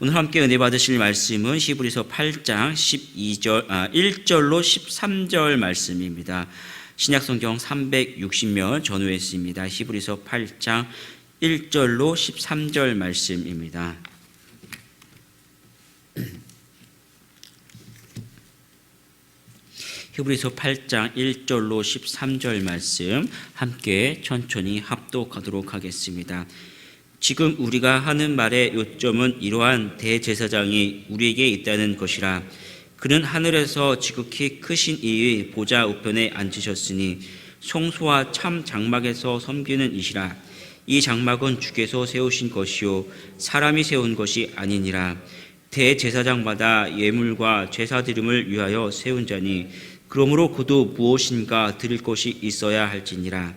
오늘 함께 은혜 받으실 말씀은 히브리서 8장 1절로 13절 말씀입니다. 신약성경 360면 전후에 있습니다. 히브리서 8장 1절로 13절 말씀입니다. 히브리서 8장 1절로 13절 말씀 함께 천천히 합독하도록 하겠습니다. 지금 우리가 하는 말의 요점은 이러한 대제사장이 우리에게 있다는 것이라. 그는 하늘에서 지극히 크신 이의 보좌 우편에 앉으셨으니 성소와 참 장막에서 섬기는 이시라. 이 장막은 주께서 세우신 것이요 사람이 세운 것이 아니니라. 대제사장마다 예물과 제사 드림을 위하여 세운 자니 그러므로 그도 무엇인가 드릴 것이 있어야 할지니라.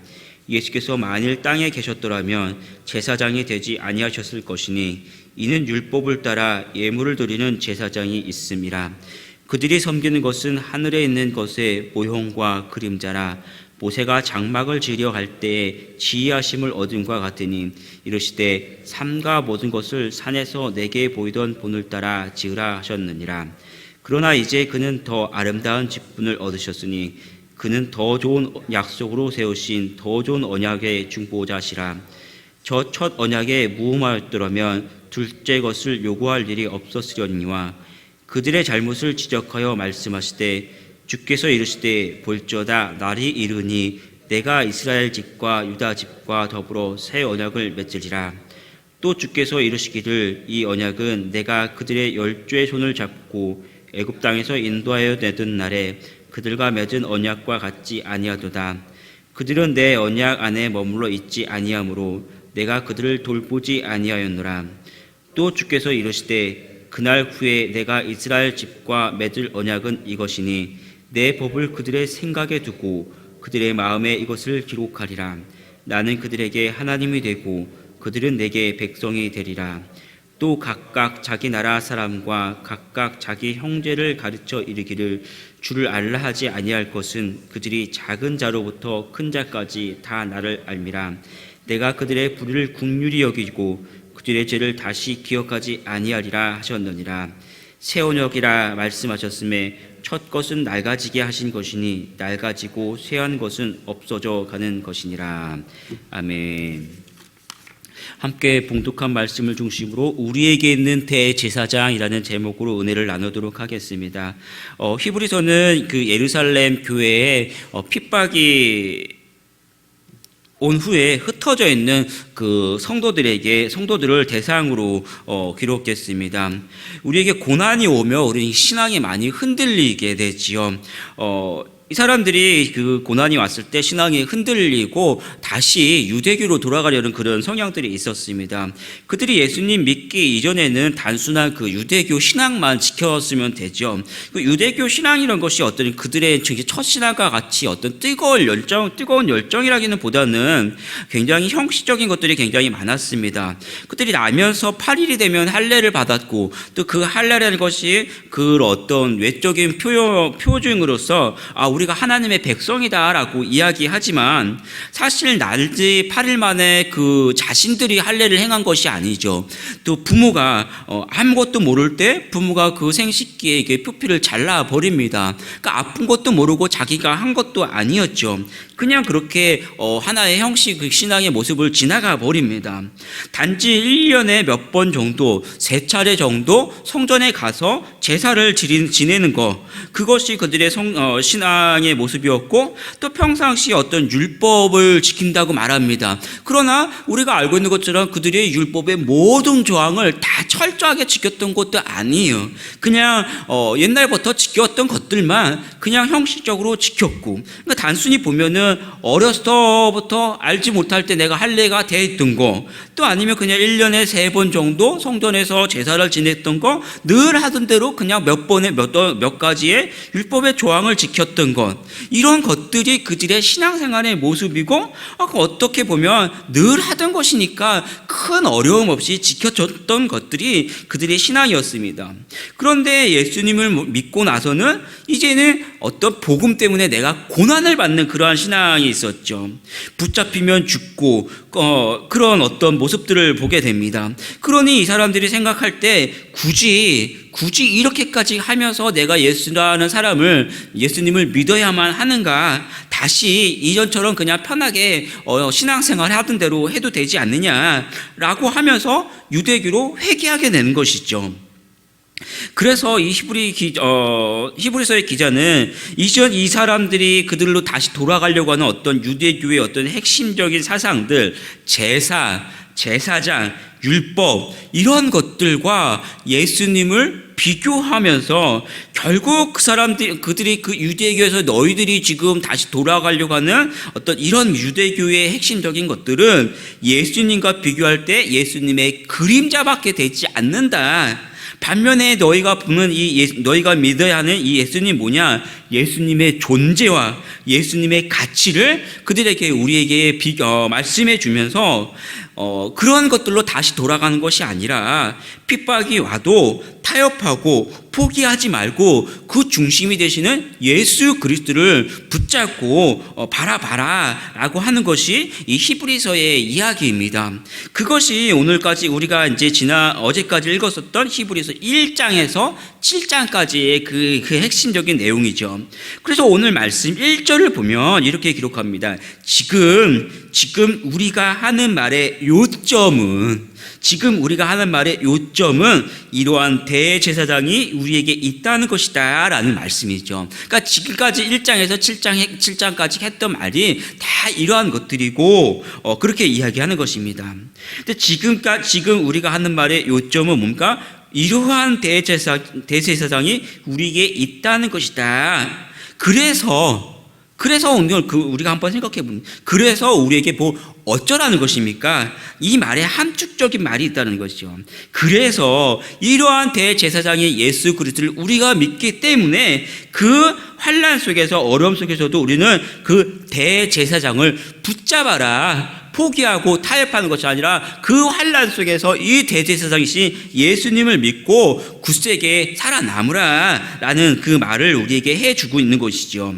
예수께서 만일 땅에 계셨더라면 제사장이 되지 아니하셨을 것이니 이는 율법을 따라 예물을 드리는 제사장이 있음이라. 그들이 섬기는 것은 하늘에 있는 것의 모형과 그림자라. 모세가 장막을 지으려 할 때에 지휘하심을 얻음과 같으니 이르시되 삼가 모든 것을 산에서 내게 보이던 본을 따라 지으라 하셨느니라. 그러나 이제 그는 더 아름다운 직분을 얻으셨으니 그는 더 좋은 약속으로 세우신 더 좋은 언약의 중보자시라. 저 첫 언약에 무음하였더라면 둘째 것을 요구할 일이 없었으려니와 그들의 잘못을 지적하여 말씀하시되 주께서 이르시되 볼지어다 날이 이르니 내가 이스라엘 집과 유다 집과 더불어 새 언약을 맺으리라. 또 주께서 이르시기를 이 언약은 내가 그들의 열조의 손을 잡고 애굽 땅에서 인도하여 내던 날에 그들과 맺은 언약과 같지 아니하도다. 그들은 내 언약 안에 머물러 있지 아니하므로 내가 그들을 돌보지 아니하였노라. 또 주께서 이르시되 그날 후에 내가 이스라엘 집과 맺을 언약은 이것이니 내 법을 그들의 생각에 두고 그들의 마음에 이것을 기록하리라. 나는 그들에게 하나님이 되고 그들은 내게 백성이 되리라. 또 각각 자기 나라 사람과 각각 자기 형제를 가르쳐 이르기를 주를 알라 하지 아니할 것은 그들이 작은 자로부터 큰 자까지 다 나를 알미라. 내가 그들의 불의를 긍휼히 여기고 그들의 죄를 다시 기억하지 아니하리라 하셨느니라. 새 언약이라 말씀하셨음에 첫 것은 낡아지게 하신 것이니 낡아지고 쇠한 것은 없어져 가는 것이니라. 아멘. 함께 봉독한 말씀을 중심으로 우리에게 있는 대제사장이라는 제목으로 은혜를 나누도록 하겠습니다. 히브리서는 그 예루살렘 교회에 핍박이 온 후에 흩어져 있는 그 성도들을 대상으로 기록했습니다. 우리에게 고난이 오며 우리 신앙이 많이 흔들리게 되지요. 이 사람들이 그 고난이 왔을 때 신앙이 흔들리고 다시 유대교로 돌아가려는 그런 성향들이 있었습니다. 그들이 예수님 믿기 이전에는 단순한 그 유대교 신앙만 지켰으면 되죠. 그 유대교 신앙이라는 것이 어떤 그들의 첫 신앙과 같이 어떤 뜨거운 열정이라기는 보다는 굉장히 형식적인 것들이 굉장히 많았습니다. 그들이 나면서 8일이 되면 할례를 받았고 또 그 할례라는 것이 그 어떤 외적인 표징으로서 우리가 하나님의 백성이다라고 이야기하지만 사실 날지 8일 만에 그 자신들이 할례를 행한 것이 아니죠. 또 부모가 아무것도 모를 때 부모가 그 생식기에 표피를 잘라버립니다. 그러니까 아픈 것도 모르고 자기가 한 것도 아니었죠. 그냥 그렇게 하나의 형식 신앙의 모습을 지나가 버립니다. 단지 1년에 몇 번 정도 3차례 정도 성전에 가서 제사를 지내는 것, 그것이 그들의 신앙의 모습이었고 또 평상시 어떤 율법을 지킨다고 말합니다. 그러나 우리가 알고 있는 것처럼 그들의 율법의 모든 조항을 다 철저하게 지켰던 것도 아니에요. 그냥 옛날부터 지켰던 것들만 그냥 형식적으로 지켰고, 그러니까 단순히 보면은 어렸을 때부터 알지 못할 때 내가 할례가 돼 있던 거, 또 아니면 그냥 1년에 3번 정도 성전에서 제사를 지냈던 거 늘 하던 대로 때도 그냥 몇 가지의 율법의 조항을 지켰던 것, 이런 것들이 그들의 신앙생활의 모습이고 어떻게 보면 늘 하던 것이니까 큰 어려움 없이 지켜졌던 것들이 그들의 신앙이었습니다. 그런데 예수님을 믿고 나서는 이제는 어떤 복음 때문에 내가 고난을 받는 그러한 신앙이 있었죠. 붙잡히면 죽고 그런 어떤 모습들을 보게 됩니다. 그러니 이 사람들이 생각할 때 굳이 이렇게까지 하면서 내가 예수님을 믿어야만 하는가? 다시 이전처럼 그냥 편하게 신앙생활 하던 대로 해도 되지 않느냐라고 하면서 유대교로 회귀하게 되는 것이죠. 그래서 이 히브리서의 기자는 이전 이 사람들이 그들로 다시 돌아가려고 하는 어떤 유대교의 어떤 핵심적인 사상들, 제사장, 율법, 이런 것들과 예수님을 비교하면서 결국 그들이 그 유대교에서 너희들이 지금 다시 돌아가려고 하는 어떤 이런 유대교의 핵심적인 것들은 예수님과 비교할 때 예수님의 그림자밖에 되지 않는다. 반면에 너희가 믿어야 하는 이 예수님 뭐냐? 예수님의 존재와 예수님의 가치를 우리에게 말씀해 주면서 그런 것들로 다시 돌아가는 것이 아니라 핍박이 와도 타협하고 포기하지 말고 그 중심이 되시는 예수 그리스도를 붙잡고 바라봐라 라고 하는 것이 이 히브리서의 이야기입니다. 그것이 오늘까지 우리가 어제까지 읽었었던 히브리서 1장에서 7장까지의 그 핵심적인 내용이죠. 그래서 오늘 말씀 1절을 보면 이렇게 기록합니다. 지금 우리가 하는 말의 요점은 이러한 대제사장이 우리에게 있다는 것이다 라는 말씀이죠. 그러니까 지금까지 1장에서 7장까지 했던 말이 다 이러한 것들이고 그렇게 이야기하는 것입니다. 근데 지금 우리가 하는 말의 요점은 뭡니까? 이러한 대제사장이 우리에게 있다는 것이다. 그래서 오늘 우리가 한번 생각해 보면, 그래서 우리에게 어쩌라는 것입니까? 이 말에 함축적인 말이 있다는 것이죠. 그래서 이러한 대제사장의 예수 그리스도를 우리가 믿기 때문에 그 환난 속에서, 어려움 속에서도 우리는 그 대제사장을 붙잡아라. 포기하고 타협하는 것이 아니라 그 환난 속에서 이 대제사장이신 예수님을 믿고 굳세게 살아남으라 라는 그 말을 우리에게 해주고 있는 것이죠.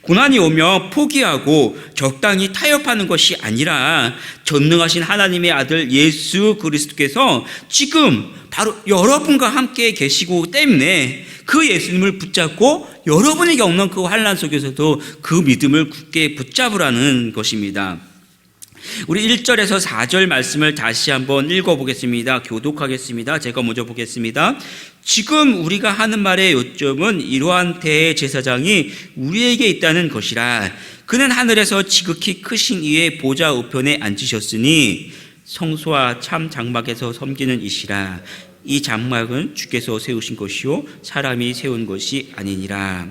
고난이 오면 포기하고 적당히 타협하는 것이 아니라 전능하신 하나님의 아들 예수 그리스도께서 지금 바로 여러분과 함께 계시고 때문에 그 예수님을 붙잡고 여러분이 겪는 그 환난 속에서도 그 믿음을 굳게 붙잡으라는 것입니다. 우리 1절에서 4절 말씀을 다시 한번 읽어보겠습니다. 교독하겠습니다. 제가 먼저 보겠습니다. 지금 우리가 하는 말의 요점은 이러한 대제사장이 우리에게 있다는 것이라. 그는 하늘에서 지극히 크신 이의 보좌 우편에 앉으셨으니 성소와 참 장막에서 섬기는 이시라. 이 장막은 주께서 세우신 것이요 사람이 세운 것이 아니니라.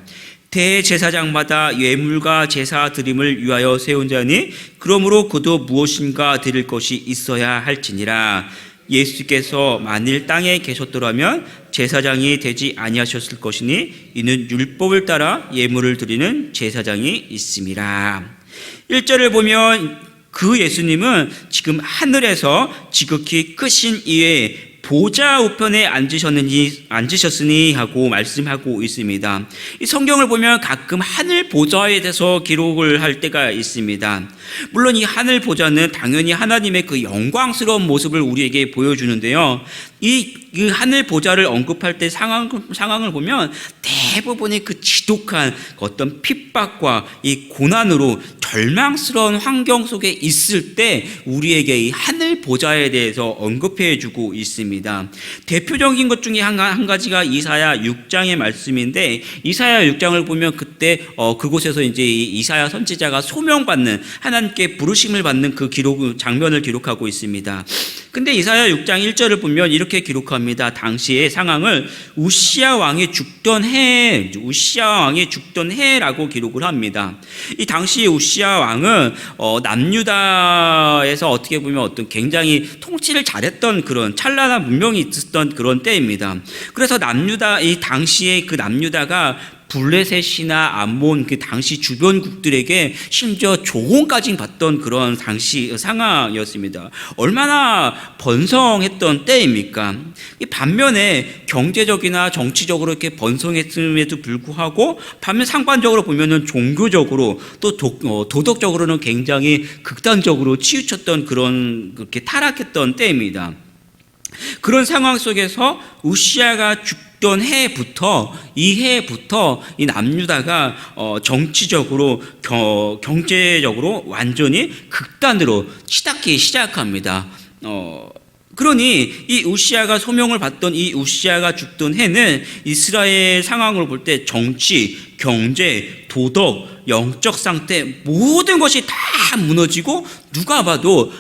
대제사장마다 예물과 제사 드림을 위하여 세운 자니 그러므로 그도 무엇인가 드릴 것이 있어야 할지니라. 예수께서 만일 땅에 계셨더라면 제사장이 되지 아니하셨을 것이니 이는 율법을 따라 예물을 드리는 제사장이 있음이라. 1절을 보면 그 예수님은 지금 하늘에서 지극히 크신 이의 보좌 우편에 앉으셨으니 하고 말씀하고 있습니다. 이 성경을 보면 가끔 하늘 보좌에 대해서 기록을 할 때가 있습니다. 물론 이 하늘 보좌는 당연히 하나님의 그 영광스러운 모습을 우리에게 보여주는데요. 이 하늘 보좌를 언급할 때 상황을 보면 대부분의 그 지독한 어떤 핍박과 이 고난으로 절망스러운 환경 속에 있을 때 우리에게 이 하늘 보좌에 대해서 언급해 주고 있습니다. 대표적인 것 중에 한 가지가 이사야 6장의 말씀인데, 이사야 6장을 보면 그때 그곳에서 이제 이사야 선지자가 소명받는, 하나님께 부르심을 받는 그 장면을 기록하고 있습니다. 근데 이사야 6장 1절을 보면 이렇게 기록합니다. 당시의 상황을 우시야 왕이 죽던 해 해, 우시야 왕이 죽던 해라고 기록을 합니다. 이 당시 우시야 왕은 남유다에서 어떻게 보면 어떤 굉장히 통치를 잘했던 그런 찬란한 문명이 있었던 그런 때입니다. 그래서 이 당시에 그 남유다가 블레셋이나 암몬 그 당시 주변국들에게 심지어 조공까지 받던 그런 당시 상황이었습니다. 얼마나 번성했던 때입니까? 반면에 경제적이나 정치적으로 이렇게 번성했음에도 불구하고 반면 상반적으로 보면은 종교적으로 또 도덕적으로는 굉장히 극단적으로 치우쳤던 그런 그렇게 타락했던 때입니다. 그런 상황 속에서 우시야가 죽던 해부터 이 남유다가 정치적으로 경제적으로 완전히 극단으로 치닫기 시작합니다. 그러니 이 우시야가 소명을 받던 이 우시야가 죽던 해는 이스라엘 상황을 볼 때 정치, 경제, 도덕, 영적 상태 모든 것이 다 무너지고 누가 봐도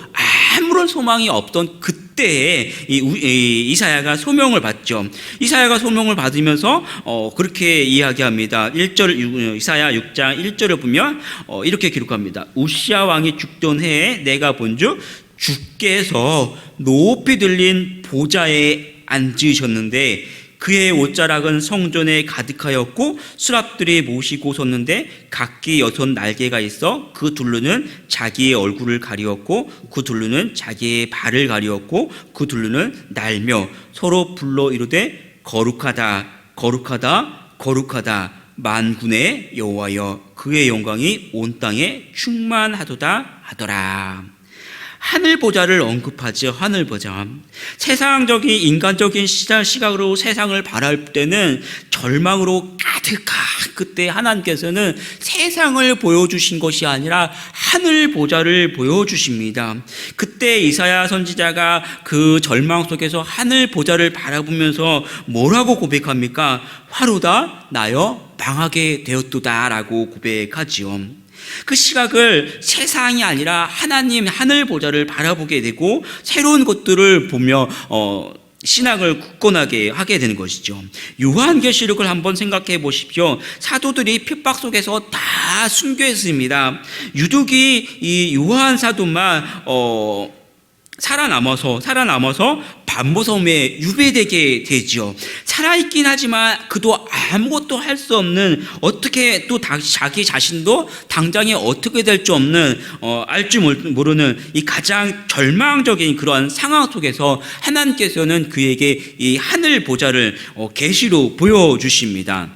아무런 소망이 없던 그때에 이사야가 소명을 받죠. 이사야가 소명을 받으면서 그렇게 이야기합니다. 이사야 6장 1절을 보면 이렇게 기록합니다. 우시야 왕이 죽던 해에 내가 본즉 주께서 높이 들린 보좌에 앉으셨는데 그의 옷자락은 성전에 가득하였고 수랍들이 모시고 섰는데 각기 6 날개가 있어 그 둘로는 자기의 얼굴을 가리었고 그 둘로는 자기의 발을 가리었고 그 둘로는 날며 서로 불러 이르되 거룩하다 거룩하다 거룩하다 만군의 여호와여 그의 영광이 온 땅에 충만하도다 하더라. 하늘 보좌를 언급하죠. 하늘 보좌. 세상적인 인간적인 시각으로 세상을 바라볼 때는 절망으로 가득한 그때 하나님께서는 세상을 보여주신 것이 아니라 하늘 보좌를 보여주십니다. 그때 이사야 선지자가 그 절망 속에서 하늘 보좌를 바라보면서 뭐라고 고백합니까? 화로다 나여 망하게 되었도다 라고 고백하지요. 그 시각을 세상이 아니라 하나님 하늘 보좌를 바라보게 되고 새로운 것들을 보며 신앙을 굳건하게 하게 되는 것이죠. 요한계시록을 한번 생각해 보십시오. 사도들이 핍박 속에서 다 순교했습니다. 유독이 이 요한 사도만 살아남아서 반모섬에 유배되게 되죠. 살아있긴 하지만 그도 아무것도 할 수 없는 어떻게 또 자기 자신도 당장에 어떻게 될지 없는 알 줄 모르는 이 가장 절망적인 그러한 상황 속에서 하나님께서는 그에게 이 하늘 보좌를 계시로 보여주십니다.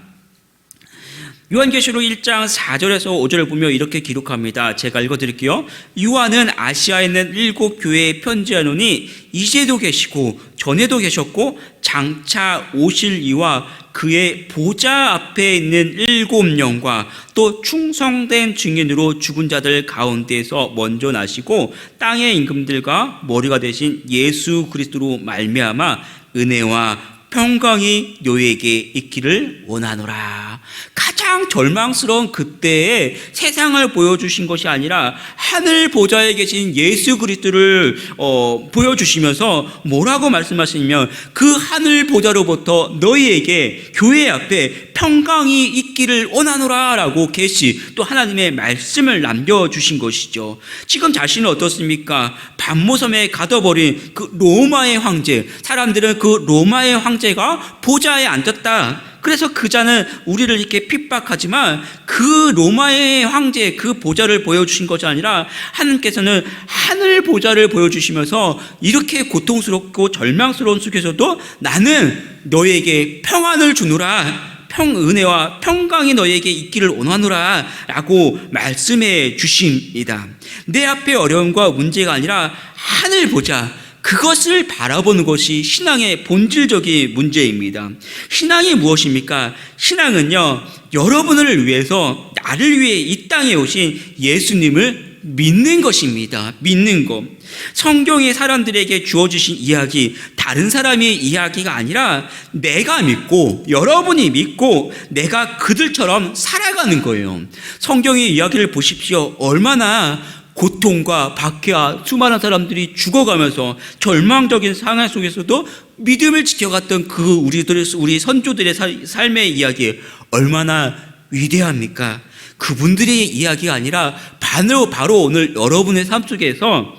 요한계시록 1장 4절에서 5절을 보면 이렇게 기록합니다. 제가 읽어드릴게요. 요한은 아시아에 있는 7 교회에 편지하노니 이제도 계시고 전에도 계셨고 장차 오실 이와 그의 보좌 앞에 있는 7 영과 또 충성된 증인으로 죽은 자들 가운데서 먼저 나시고 땅의 임금들과 머리가 되신 예수 그리스도로 말미암아 은혜와 평강이 너희에게 있기를 원하노라. 가장 절망스러운 그때에 세상을 보여주신 것이 아니라 하늘 보좌에 계신 예수 그리스도를 보여주시면서 뭐라고 말씀하시냐면 그 하늘 보좌로부터 너희에게 교회 앞에 평강이 있기를 원하노라 라고 계시 또 하나님의 말씀을 남겨주신 것이죠. 지금 자신은 어떻습니까? 반모섬에 가둬버린 그 로마의 황제, 사람들은 그 로마의 황제가 보좌에 앉았다. 그래서 그 자는 우리를 이렇게 핍박하지만 그 로마의 황제 그 보좌를 보여주신 것이 아니라 하나님께서는 하늘 보좌를 보여주시면서 이렇게 고통스럽고 절망스러운 속에서도 나는 너에게 평안을 주노라. 은혜와 평강이 너에게 있기를 원하노라 라고 말씀해 주십니다. 내 앞에 어려움과 문제가 아니라 하늘 보자 그것을 바라보는 것이 신앙의 본질적인 문제입니다. 신앙이 무엇입니까? 신앙은요 여러분을 위해서 나를 위해 이 땅에 오신 예수님을 믿는 것입니다. 믿는 것. 성경이 사람들에게 주어주신 이야기, 다른 사람의 이야기가 아니라 내가 믿고 여러분이 믿고 내가 그들처럼 살아가는 거예요. 성경의 이야기를 보십시오. 얼마나 고통과 박해와 수많은 사람들이 죽어가면서 절망적인 상황 속에서도 믿음을 지켜갔던 우리 선조들의 삶의 이야기 얼마나 위대합니까? 그분들의 이야기가 아니라 바로 오늘 여러분의 삶 속에서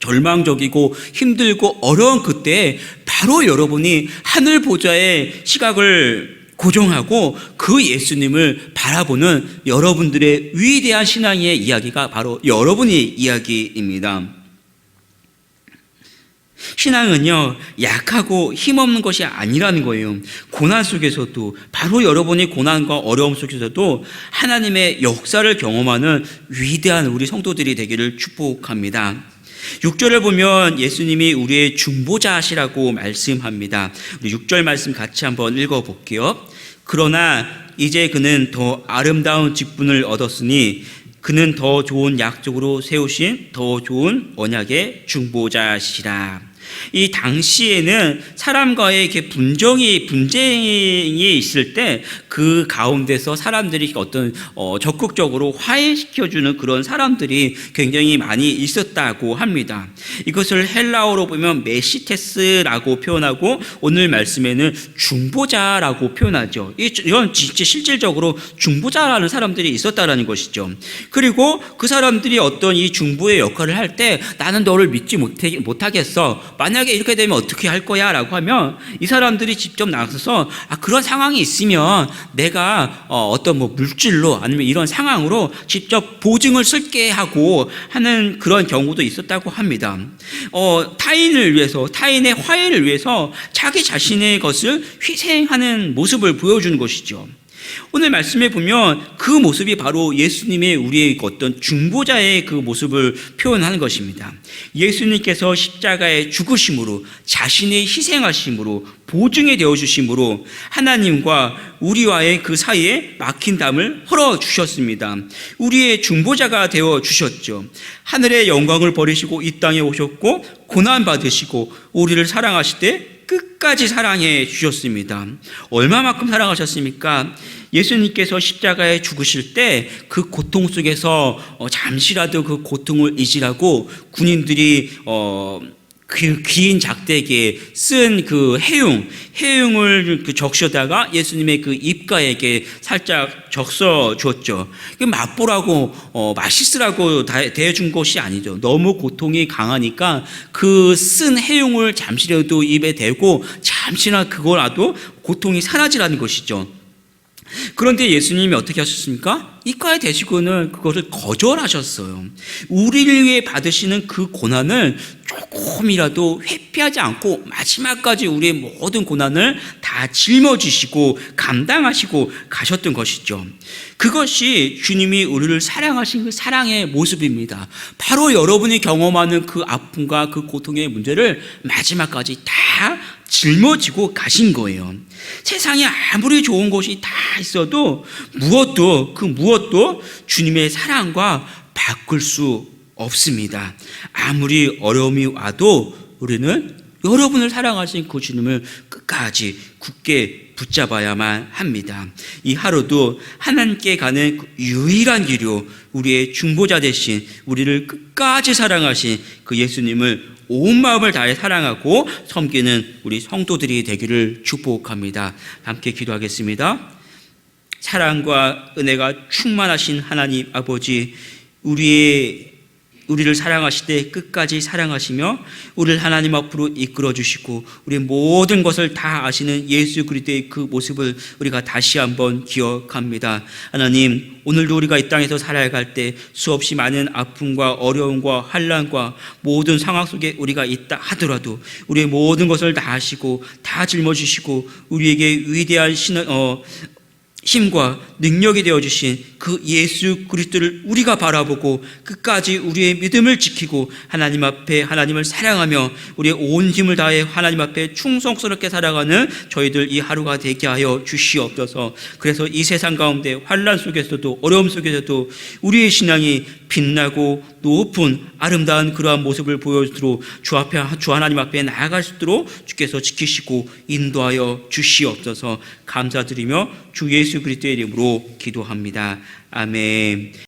절망적이고 힘들고 어려운 그때 바로 여러분이 하늘 보좌의 시각을 고정하고 그 예수님을 바라보는 여러분들의 위대한 신앙의 이야기가 바로 여러분의 이야기입니다. 신앙은요, 약하고 힘없는 것이 아니라는 거예요. 고난 속에서도, 바로 여러분이 고난과 어려움 속에서도 하나님의 역사를 경험하는 위대한 우리 성도들이 되기를 축복합니다. 6절을 보면 예수님이 우리의 중보자시라고 말씀합니다. 우리 6절 말씀 같이 한번 읽어볼게요. 그러나 이제 그는 더 아름다운 직분을 얻었으니 그는 더 좋은 약속으로 세우신 더 좋은 언약의 중보자시라. 이 당시에는 사람과의 이렇게 분쟁이 있을 때 그 가운데서 사람들이 어떤 적극적으로 화해시켜주는 그런 사람들이 굉장히 많이 있었다고 합니다. 이것을 헬라어로 보면 메시테스라고 표현하고 오늘 말씀에는 중보자라고 표현하죠. 이건 진짜 실질적으로 중보자라는 사람들이 있었다라는 것이죠. 그리고 그 사람들이 어떤 이 중보의 역할을 할 때 나는 너를 믿지 못하겠어. 만약에 이렇게 되면 어떻게 할 거야? 라고 하면 이 사람들이 직접 나서서 그런 상황이 있으면 내가 어떤 물질로 아니면 이런 상황으로 직접 보증을 쓸게 하고 하는 그런 경우도 있었다고 합니다. 타인을 위해서, 타인의 화해를 위해서 자기 자신의 것을 희생하는 모습을 보여주는 것이죠. 오늘 말씀에 보면 그 모습이 바로 예수님의 우리의 어떤 중보자의 그 모습을 표현하는 것입니다. 예수님께서 십자가에 죽으심으로 자신의 희생하심으로 보증이 되어주심으로 하나님과 우리와의 그 사이에 막힌 담을 헐어주셨습니다. 우리의 중보자가 되어주셨죠. 하늘의 영광을 버리시고 이 땅에 오셨고 고난받으시고 우리를 사랑하시되 끝까지 사랑해 주셨습니다. 얼마만큼 사랑하셨습니까? 예수님께서 십자가에 죽으실 때 그 고통 속에서 잠시라도 그 고통을 잊으라고 군인들이 그 긴 작대기에 쓴 그 해흉을 적셔다가 예수님의 그 입가에게 살짝 적셔 주었죠. 맛보라고 맛있으라고 대해준 것이 아니죠. 너무 고통이 강하니까 그 쓴 해흉을 잠시라도 입에 대고 잠시나 그거라도 고통이 사라지라는 것이죠. 그런데 예수님이 어떻게 하셨습니까? 입가에 대시고는 그것을 거절하셨어요. 우리를 위해 받으시는 그 고난을 조금이라도 회피하지 않고 마지막까지 우리의 모든 고난을 다 짊어지시고 감당하시고 가셨던 것이죠. 그것이 주님이 우리를 사랑하신 그 사랑의 모습입니다. 바로 여러분이 경험하는 그 아픔과 그 고통의 문제를 마지막까지 다 짊어지고 가신 거예요. 세상에 아무리 좋은 것이 다 있어도 무엇도 주님의 사랑과 바꿀 수 없습니다. 아무리 어려움이 와도 우리는 여러분을 사랑하신 그 주님을 끝까지 굳게 붙잡아야만 합니다. 이 하루도 하나님께 가는 유일한 길로 우리의 중보자 되신 우리를 끝까지 사랑하신 그 예수님을 온 마음을 다해 사랑하고 섬기는 우리 성도들이 되기를 축복합니다. 함께 기도하겠습니다. 사랑과 은혜가 충만하신 하나님 아버지, 우리를 사랑하시되 끝까지 사랑하시며 우리를 하나님 앞으로 이끌어 주시고 우리 모든 것을 다 아시는 예수 그리스도의 그 모습을 우리가 다시 한번 기억합니다. 하나님, 오늘도 우리가 이 땅에서 살아갈 때 수없이 많은 아픔과 어려움과 환난과 모든 상황 속에 우리가 있다 하더라도 우리의 모든 것을 다 아시고 다 짊어지시고 우리에게 위대한 힘과 능력이 되어주신 그 예수 그리스도를 우리가 바라보고 끝까지 우리의 믿음을 지키고 하나님 앞에 하나님을 사랑하며 우리의 온 힘을 다해 하나님 앞에 충성스럽게 살아가는 저희들 이 하루가 되게 하여 주시옵소서. 그래서 이 세상 가운데 환난 속에서도 어려움 속에서도 우리의 신앙이 빛나고 높은 아름다운 그러한 모습을 보여주도록 주 하나님 앞에 나아갈 수 있도록 주께서 지키시고 인도하여 주시옵소서. 감사드리며 주 예수 그리스도의 이름으로 기도합니다. 아멘.